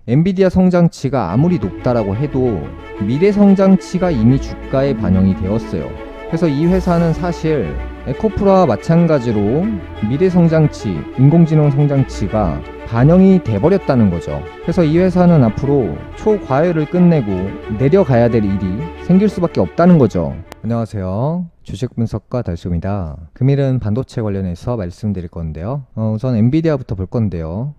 엔비디아 성장치가 아무리 높다라고 해도 미래 성장치가 이미 주가에 반영이 되었어요. 그래서 이 회사는 사실 에코프로와 마찬가지로 미래 성장치, 인공지능 성장치가 반영이 돼버렸다는 거죠. 그래서 이 회사는 앞으로 초과열을 끝내고 내려가야 될 일이 생길 수밖에 없다는 거죠. 안녕하세요. 주식 분석가 달수입니다. 금일은 반도체 관련해서 말씀드릴 건데요. 우선 엔비디아부터 볼 건데요.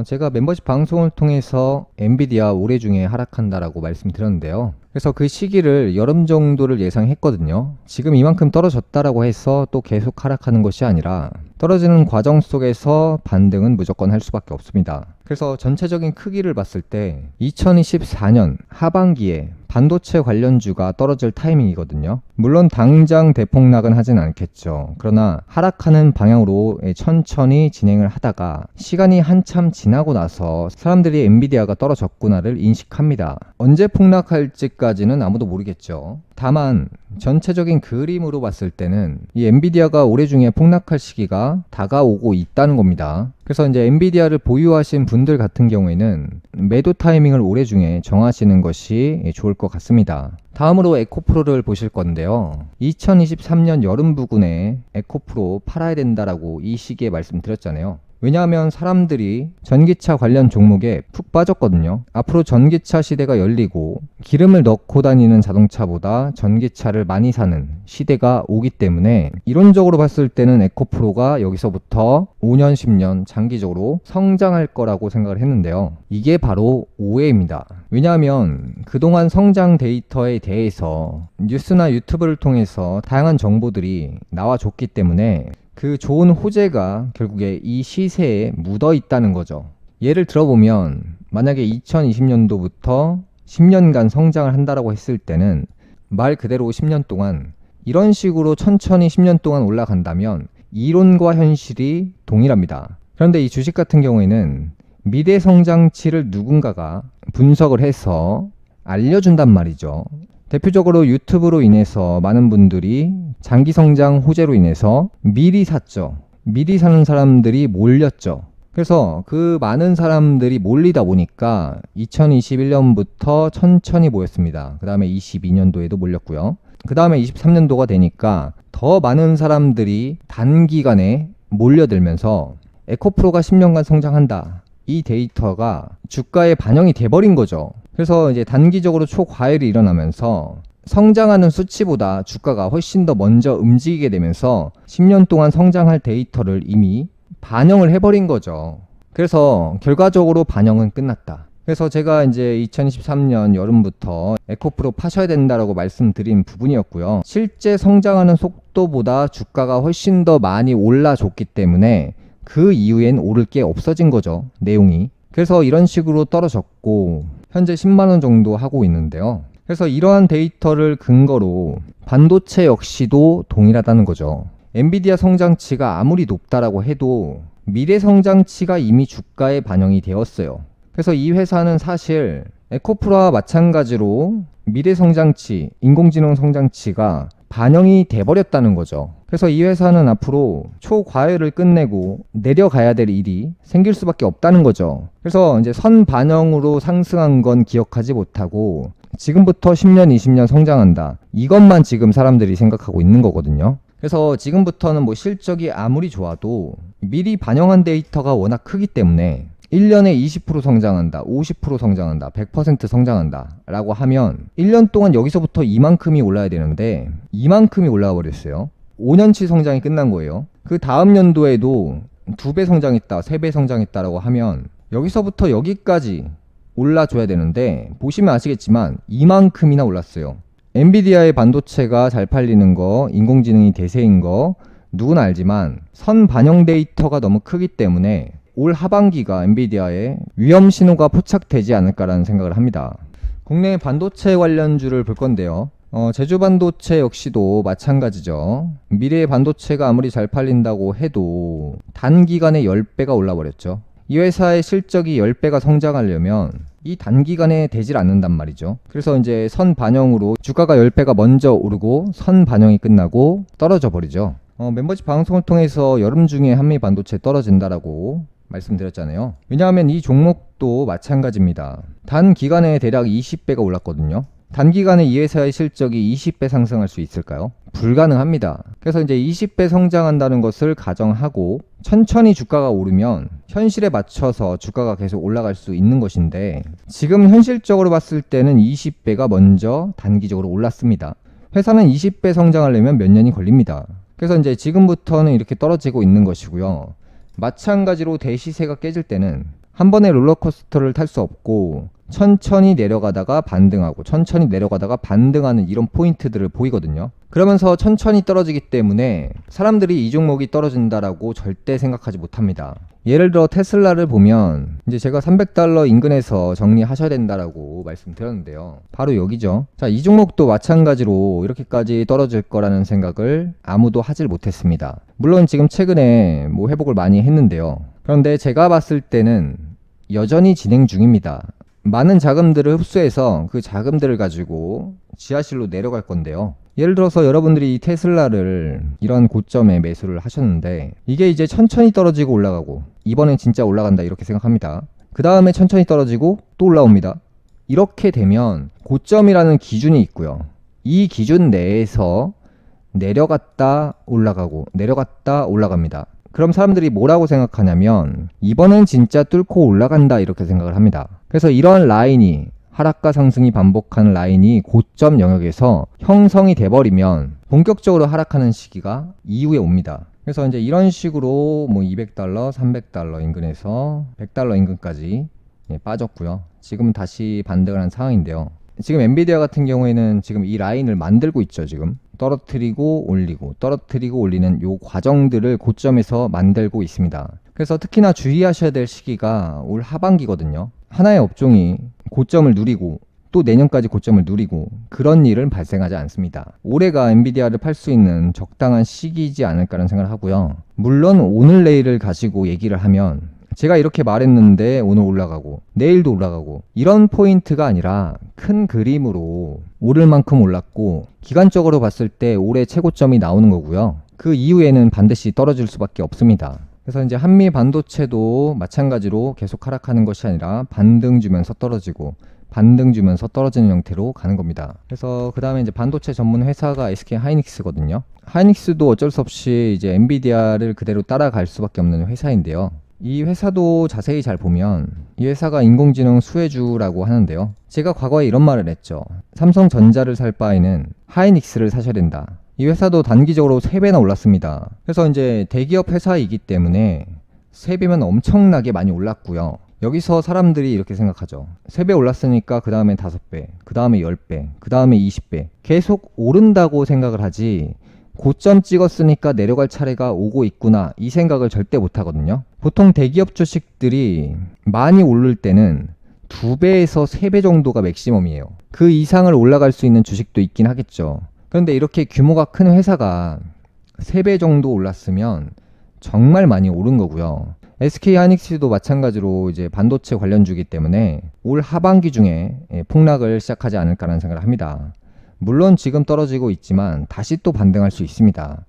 제가 멤버십 방송을 통해서 엔비디아 올해 중에 하락한다라고 말씀드렸는데요. 그래서 그 시기를 여름 정도를 예상했거든요. 지금 이만큼 떨어졌다라고 해서 또 계속 하락하는 것이 아니라 떨어지는 과정 속에서 반등은 무조건 할 수밖에 없습니다. 그래서 전체적인 크기를 봤을 때 2024년 하반기에 반도체 관련주가 떨어질 타이밍이거든요. 물론 당장 대폭락은 하진 않겠죠. 그러나 하락하는 방향으로 천천히 진행을 하다가 시간이 한참 지나고 나서 사람들이 엔비디아가 떨어졌구나를 인식합니다. 언제 폭락할지까지는 아무도 모르겠죠. 다만 전체적인 그림으로 봤을 때는 이 엔비디아가 올해 중에 폭락할 시기가 다가오고 있다는 겁니다. 그래서 이제 엔비디아를 보유하신 분들 같은 경우에는 매도 타이밍을 올해 중에 정하시는 것이 좋을 것 같습니다. 다음으로 에코프로를 보실 건데요. 2023년 여름 부근에 에코프로 팔아야 된다라고 이 시기에 말씀드렸잖아요. 왜냐하면 사람들이 전기차 관련 종목에 푹 빠졌거든요. 앞으로 전기차 시대가 열리고 기름을 넣고 다니는 자동차보다 전기차를 많이 사는 시대가 오기 때문에 이론적으로 봤을 때는 에코프로가 여기서부터 5년, 10년 장기적으로 성장할 거라고 생각을 했는데요. 이게 바로 오해입니다. 왜냐하면 그동안 성장 데이터에 대해서 뉴스나 유튜브를 통해서 다양한 정보들이 나와줬기 때문에 그 좋은 호재가 결국에 이 시세에 묻어 있다는 거죠. 예를 들어보면 만약에 2020년도부터 10년간 성장을 한다라고 했을 때는 말 그대로 10년 동안 이런 식으로 천천히 10년 동안 올라간다면 이론과 현실이 동일합니다. 그런데 이 주식 같은 경우에는 미래 성장치를 누군가가 분석을 해서 알려준단 말이죠. 대표적으로 유튜브로 인해서 많은 분들이 장기 성장 호재로 인해서 미리 샀죠. 미리 사는 사람들이 몰렸죠. 그래서 그 많은 사람들이 몰리다 보니까 2021년부터 천천히 모였습니다. 그 다음에 22년도에도 몰렸고요. 그 다음에 23년도가 되니까 더 많은 사람들이 단기간에 몰려들면서 에코프로가 10년간 성장한다. 이 데이터가 주가에 반영이 돼버린 거죠. 그래서 이제 단기적으로 초과열이 일어나면서 성장하는 수치보다 주가가 훨씬 더 먼저 움직이게 되면서 10년 동안 성장할 데이터를 이미 반영을 해버린 거죠. 그래서 결과적으로 반영은 끝났다. 그래서 제가 이제 2023년 여름부터 에코프로 파셔야 된다라고 말씀드린 부분이었고요. 실제 성장하는 속도보다 주가가 훨씬 더 많이 올라줬기 때문에 그 이후엔 오를 게 없어진 거죠. 내용이. 그래서 이런 식으로 떨어졌고 현재 10만원 정도 하고 있는데요. 그래서 이러한 데이터를 근거로 반도체 역시도 동일하다는 거죠. 엔비디아 성장치가 아무리 높다라고 해도 미래 성장치가 이미 주가에 반영이 되었어요. 그래서 이 회사는 사실 에코프로와 마찬가지로 미래 성장치, 인공지능 성장치가 반영이 돼버렸다는 거죠. 그래서 이 회사는 앞으로 초과열을 끝내고 내려가야 될 일이 생길 수밖에 없다는 거죠. 그래서 이제 선 반영으로 상승한 건 기억하지 못하고 지금부터 10년, 20년 성장한다. 이것만 지금 사람들이 생각하고 있는 거거든요. 그래서 지금부터는 뭐 실적이 아무리 좋아도 미리 반영한 데이터가 워낙 크기 때문에 1년에 20% 성장한다, 50% 성장한다, 100% 성장한다 라고 하면 1년 동안 여기서부터 이만큼이 올라야 되는데 이만큼이 올라와 버렸어요. 5년치 성장이 끝난 거예요. 그 다음 연도에도 2배 성장했다, 3배 성장했다라고 하면 여기서부터 여기까지 올라줘야 되는데 보시면 아시겠지만 이만큼이나 올랐어요. 엔비디아의 반도체가 잘 팔리는 거, 인공지능이 대세인 거 누구나 알지만 선 반영 데이터가 너무 크기 때문에 올 하반기가 엔비디아의 위험 신호가 포착되지 않을까라는 생각을 합니다. 국내 반도체 관련주를 볼 건데요. 제주반도체 역시도 마찬가지죠. 미래의 반도체가 아무리 잘 팔린다고 해도 단기간에 10배가 올라버렸죠. 이 회사의 실적이 10배가 성장하려면 이 단기간에 되질 않는단 말이죠. 그래서 이제 선 반영으로 주가가 10배가 먼저 오르고 선 반영이 끝나고 떨어져 버리죠. 멤버십 방송을 통해서 여름 중에 한미 반도체 떨어진다라고 말씀드렸잖아요. 왜냐하면 이 종목도 마찬가지입니다. 단기간에 대략 20배가 올랐거든요. 단기간에 이 회사의 실적이 20배 상승할 수 있을까요? 불가능합니다. 그래서 이제 20배 성장한다는 것을 가정하고 천천히 주가가 오르면 현실에 맞춰서 주가가 계속 올라갈 수 있는 것인데, 지금 현실적으로 봤을 때는 20배가 먼저 단기적으로 올랐습니다. 회사는 20배 성장하려면 몇 년이 걸립니다. 그래서 이제 지금부터는 이렇게 떨어지고 있는 것이고요. 마찬가지로 대시세가 깨질 때는 한 번에 롤러코스터를 탈 수 없고 천천히 내려가다가 반등하고 천천히 내려가다가 반등하는 이런 포인트들을 보이거든요. 그러면서 천천히 떨어지기 때문에 사람들이 이 종목이 떨어진다라고 절대 생각하지 못합니다. 예를 들어 테슬라를 보면 이제 제가 $300 인근에서 정리하셔야 된다라고 말씀드렸는데요. 바로 여기죠. 자, 이 종목도 마찬가지로 이렇게까지 떨어질 거라는 생각을 아무도 하질 못했습니다. 물론 지금 최근에 뭐 회복을 많이 했는데요. 그런데 제가 봤을 때는 여전히 진행 중입니다. 많은 자금들을 흡수해서 그 자금들을 가지고 지하실로 내려갈 건데요. 예를 들어서 여러분들이 이 테슬라를 이런 고점에 매수를 하셨는데 이게 이제 천천히 떨어지고 올라가고 이번엔 진짜 올라간다 이렇게 생각합니다. 그 다음에 천천히 떨어지고 또 올라옵니다. 이렇게 되면 고점이라는 기준이 있고요. 이 기준 내에서 내려갔다 올라가고 내려갔다 올라갑니다. 그럼 사람들이 뭐라고 생각하냐면 이번엔 진짜 뚫고 올라간다 이렇게 생각을 합니다. 그래서 이런 라인이 하락과 상승이 반복하는 라인이 고점 영역에서 형성이 돼버리면 본격적으로 하락하는 시기가 이후에 옵니다. 그래서 이제 이런 식으로 뭐 $200, $300 인근에서 $100 인근까지 빠졌고요. 지금 다시 반등을 한 상황인데요. 지금 엔비디아 같은 경우에는 지금 이 라인을 만들고 있죠. 지금 떨어뜨리고 올리고 떨어뜨리고 올리는 요 과정들을 고점에서 만들고 있습니다. 그래서 특히나 주의하셔야 될 시기가 올 하반기거든요. 하나의 업종이 고점을 누리고 또 내년까지 고점을 누리고 그런 일은 발생하지 않습니다. 올해가 엔비디아를 팔 수 있는 적당한 시기이지 않을까라는 생각을 하고요. 물론 오늘 내일을 가지고 얘기를 하면 제가 이렇게 말했는데 오늘 올라가고 내일도 올라가고 이런 포인트가 아니라 큰 그림으로 오를 만큼 올랐고 기간적으로 봤을 때 올해 최고점이 나오는 거고요. 그 이후에는 반드시 떨어질 수밖에 없습니다. 그래서 이제 한미 반도체도 마찬가지로 계속 하락하는 것이 아니라 반등 주면서 떨어지고 반등 주면서 떨어지는 형태로 가는 겁니다. 그래서 그 다음에 이제 반도체 전문 회사가 SK 하이닉스거든요. 하이닉스도 어쩔 수 없이 이제 엔비디아를 그대로 따라갈 수밖에 없는 회사인데요. 이 회사도 자세히 잘 보면 이 회사가 인공지능 수혜주라고 하는데요. 제가 과거에 이런 말을 했죠. 삼성전자를 살 바에는 하이닉스를 사셔야 된다. 이 회사도 단기적으로 3배나 올랐습니다. 그래서 이제 대기업 회사이기 때문에 3배면 엄청나게 많이 올랐고요. 여기서 사람들이 이렇게 생각하죠. 3배 올랐으니까 그 다음에 5배, 그 다음에 10배, 그 다음에 20배 계속 오른다고 생각을 하지 고점 찍었으니까 내려갈 차례가 오고 있구나 이 생각을 절대 못 하거든요. 보통 대기업 주식들이 많이 오를 때는 2배에서 3배 정도가 맥시멈이에요. 그 이상을 올라갈 수 있는 주식도 있긴 하겠죠. 그런데 이렇게 규모가 큰 회사가 3배 정도 올랐으면 정말 많이 오른 거고요. SK 하이닉스도 마찬가지로 이제 반도체 관련주기 때문에 올 하반기 중에 폭락을 시작하지 않을까라는 생각을 합니다. 물론 지금 떨어지고 있지만 다시 또 반등할 수 있습니다.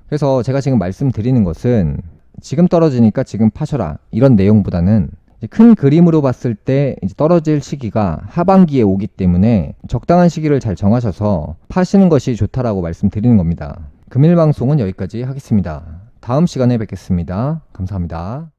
그래서 제가 지금 말씀드리는 것은 지금 떨어지니까 지금 파셔라 이런 내용보다는 큰 그림으로 봤을 때 이제 떨어질 시기가 하반기에 오기 때문에 적당한 시기를 잘 정하셔서 파시는 것이 좋다라고 말씀드리는 겁니다. 금일 방송은 여기까지 하겠습니다. 다음 시간에 뵙겠습니다. 감사합니다.